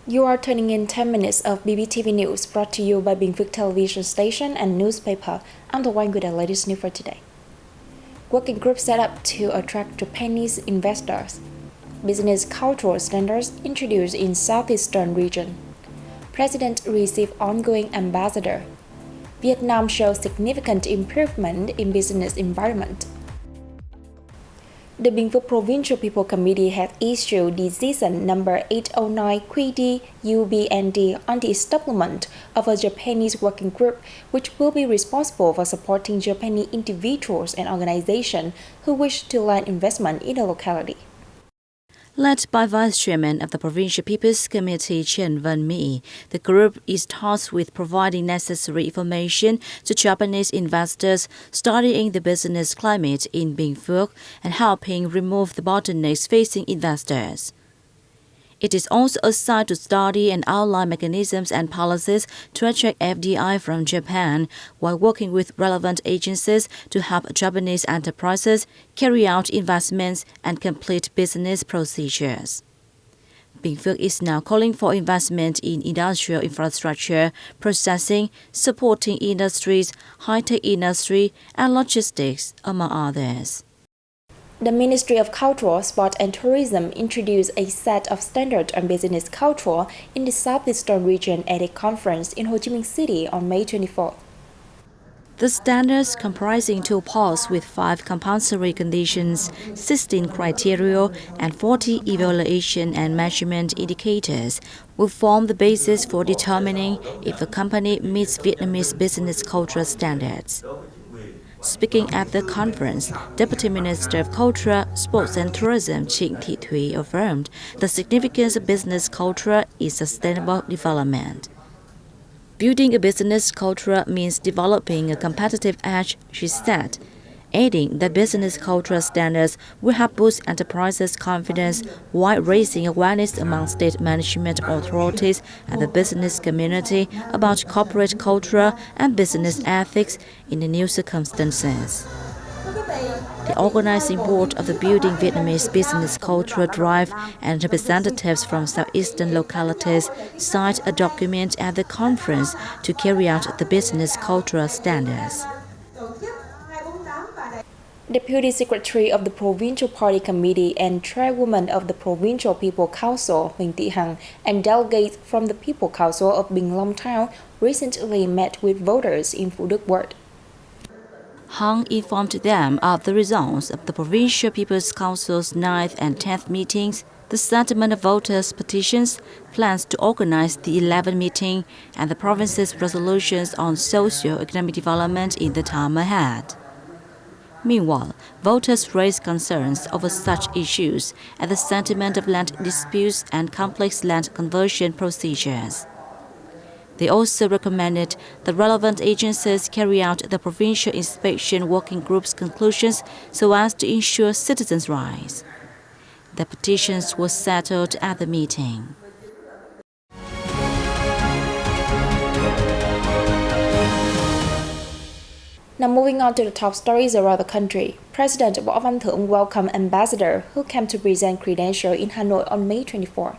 You are tuning in 10 minutes of BPTV News brought to you by Bình Phước Television Station and Newspaper. I'm the one with the latest news for today. Working group set up to attract Japanese investors. Business cultural standards introduced in Southeastern region. President received ongoing ambassador. Vietnam shows significant improvement in business environment. The Bình Phước Provincial People Committee has issued decision number 809 QD UBND on the establishment of a Japanese working group which will be responsible for supporting Japanese individuals and organizations who wish to land investment in the locality. Led by Vice Chairman of the Provincial People's Committee Chen Văn-mi, the group is tasked with providing necessary information to Japanese investors studying the business climate in Bình Phước and helping remove the bottlenecks facing investors. It is also assigned to study and outline mechanisms and policies to attract FDI from Japan while working with relevant agencies to help Japanese enterprises carry out investments and complete business procedures. Bình Phước is now calling for investment in industrial infrastructure, processing, supporting industries, high-tech industry, and logistics, among others. The Ministry of Culture, Sport and Tourism introduced a set of standards on business culture in the Southeastern region at a conference in Ho Chi Minh City on May 24. The standards, comprising 2 parts with 5 compulsory conditions, 16 criteria, and 40 evaluation and measurement indicators, will form the basis for determining if a company meets Vietnamese business culture standards. Speaking at the conference, Deputy Minister of Culture, Sports and Tourism Trịnh Thị Thúy affirmed the significance of business culture is sustainable development. Building a business culture means developing a competitive edge, she said, adding that business culture standards will help boost enterprises' confidence while raising awareness among state management authorities and the business community about corporate culture and business ethics in the new circumstances. The organizing board of the Building Vietnamese Business Culture Drive and representatives from southeastern localities signed a document at the conference to carry out the business culture standards. Deputy Secretary of the Provincial Party Committee and Chairwoman of the Provincial People Council, Huỳnh Thị Hằng, and delegates from the People Council of Bình Long Town recently met with voters in Phú Đức Ward. Hằng informed them of the results of the Provincial People's Council's 9th and 10th meetings, the settlement of voters' petitions, plans to organize the 11th meeting, and the province's resolutions on socio-economic development in the time ahead. Meanwhile, voters raised concerns over such issues as the settlement of land disputes and complex land conversion procedures. They also recommended that relevant agencies carry out the Provincial Inspection Working Group's conclusions so as to ensure citizens' rights. The petitions were settled at the meeting. Now moving on to the top stories around the country. President Võ Văn Thưởng welcomed ambassador who came to present credentials in Hanoi on May 24.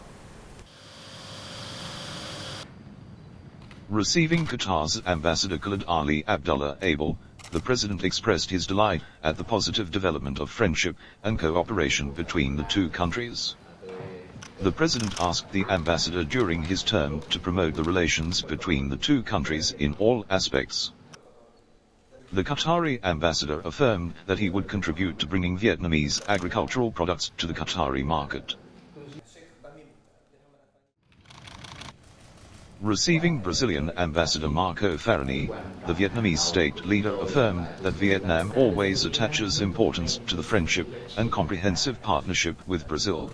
Receiving Qatar's Ambassador Khalid Ali Abdullah Abel, the President expressed his delight at the positive development of friendship and cooperation between the two countries. The President asked the Ambassador during his term to promote the relations between the two countries in all aspects. The Qatari ambassador affirmed that he would contribute to bringing Vietnamese agricultural products to the Qatari market. Receiving Brazilian Ambassador Marco Farani, the Vietnamese state leader affirmed that Vietnam always attaches importance to the friendship and comprehensive partnership with Brazil.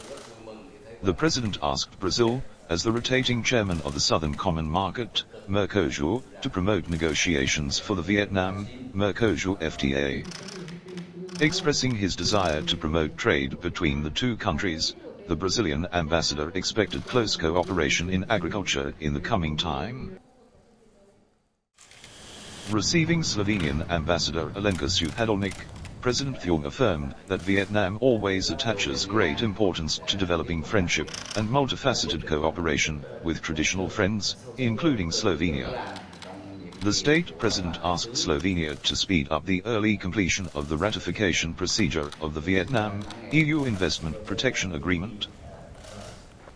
The President asked Brazil, as the rotating chairman of the Southern Common Market, Mercosur, to promote negotiations for the Vietnam-Mercosur FTA. Expressing his desire to promote trade between the two countries, the Brazilian ambassador expected close cooperation in agriculture in the coming time. Receiving Slovenian Ambassador Alenka Suhadolnik, President Thuong affirmed that Vietnam always attaches great importance to developing friendship and multifaceted cooperation with traditional friends, including Slovenia. The state president asked Slovenia to speed up the early completion of the ratification procedure of the Vietnam-EU Investment Protection Agreement.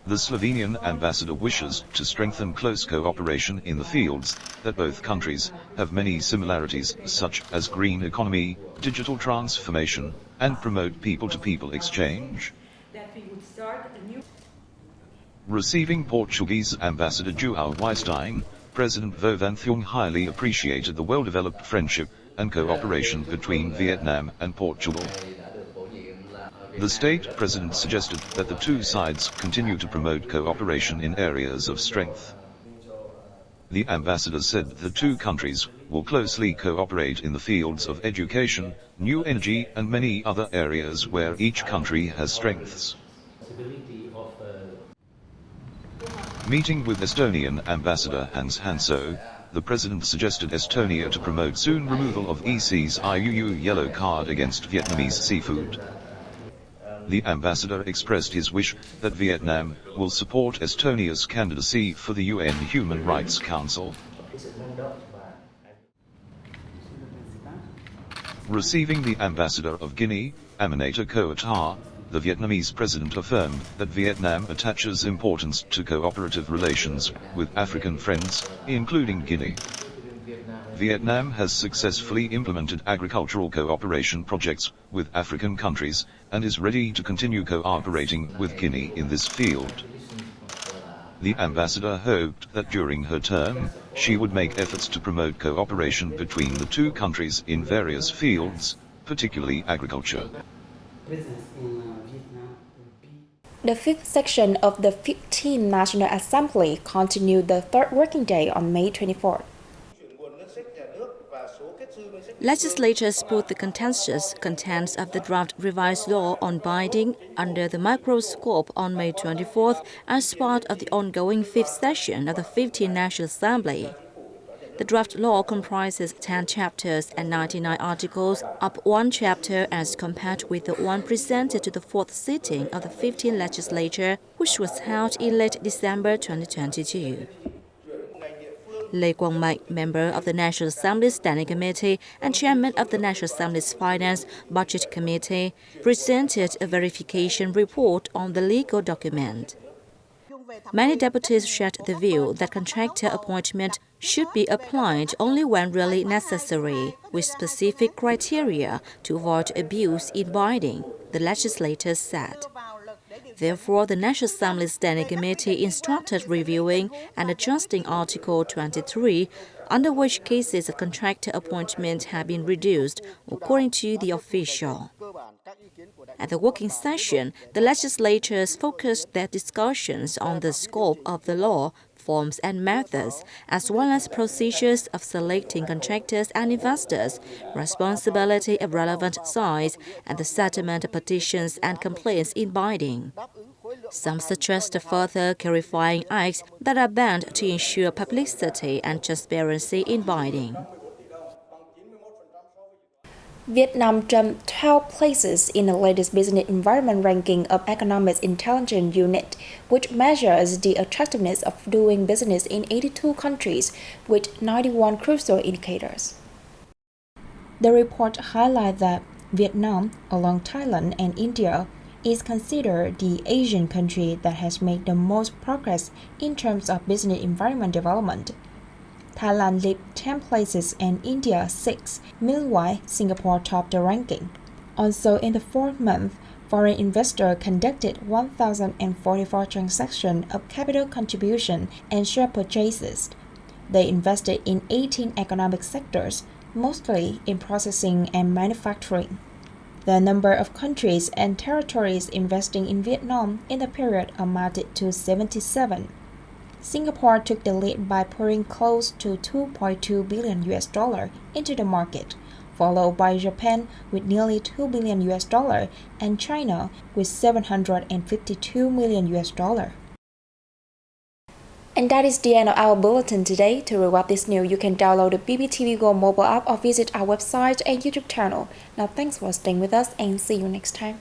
The Slovenian ambassador wishes to strengthen close cooperation in the fields that both countries have many similarities, such as green economy, digital transformation, and promote people-to-people exchange. Receiving Portuguese Ambassador João Weisstein, President Vo Van Thuong highly appreciated the well-developed friendship and cooperation between Vietnam and Portugal. The state president suggested that the two sides continue to promote cooperation in areas of strength. The ambassador said the two countries will closely cooperate in the fields of education, new energy and many other areas where each country has strengths. Meeting with Estonian Ambassador Hans Hanso, the President suggested Estonia to promote soon removal of EC's IUU yellow card against Vietnamese seafood. The ambassador expressed his wish that Vietnam will support Estonia's candidacy for the UN Human Rights Council. Receiving the ambassador of Guinea, Aminata Koatar, the Vietnamese president affirmed that Vietnam attaches importance to cooperative relations with African friends, including Guinea. Vietnam has successfully implemented agricultural cooperation projects with African countries, and is ready to continue cooperating with Guinea in this field. The ambassador hoped that during her term, she would make efforts to promote cooperation between the two countries in various fields, particularly agriculture. The fifth section of the 15th National Assembly continued the third working day on May 24th. Legislators put the contentious contents of the draft revised law on binding under the microscope on May 24th as part of the ongoing fifth session of the 15th National Assembly. The draft law comprises 10 chapters and 99 articles, up one chapter as compared with the one presented to the fourth sitting of the 15th legislature, which was held in late December 2022. Lê Quang Mạnh, member of the National Assembly Standing Committee and chairman of the National Assembly's Finance Budget Committee, presented a verification report on the legal document. Many deputies shared the view that contractor appointment should be applied only when really necessary, with specific criteria to avoid abuse in binding, the legislators said. Therefore, the National Assembly Standing Committee instructed reviewing and adjusting Article 23, under which cases of contractor appointment have been reduced, according to the official. At the working session, the legislators focused their discussions on the scope of the law, forms and methods, as well as procedures of selecting contractors and investors, responsibility of relevant sides, and the settlement of petitions and complaints in binding. Some suggest further clarifying acts that are bound to ensure publicity and transparency in binding. Vietnam jumped 12 places in the latest business environment ranking of Economics Intelligence Unit, which measures the attractiveness of doing business in 82 countries with 91 crucial indicators. The report highlights that Vietnam, along Thailand and India, is considered the Asian country that has made the most progress in terms of business environment development. Thailand leads 10 places and India 6, meanwhile Singapore topped the ranking. Also in the fourth month, foreign investors conducted 1,044 transactions of capital contribution and share purchases. They invested in 18 economic sectors, mostly in processing and manufacturing. The number of countries and territories investing in Vietnam in the period amounted to 77. Singapore took the lead by pouring close to $2.2 billion into the market, followed by Japan with nearly $2 billion and China with $752 million. And that is the end of our bulletin today. To rewatch this news, you can download the BPTV Go mobile app or visit our website and YouTube channel. Now, thanks for staying with us and see you next time.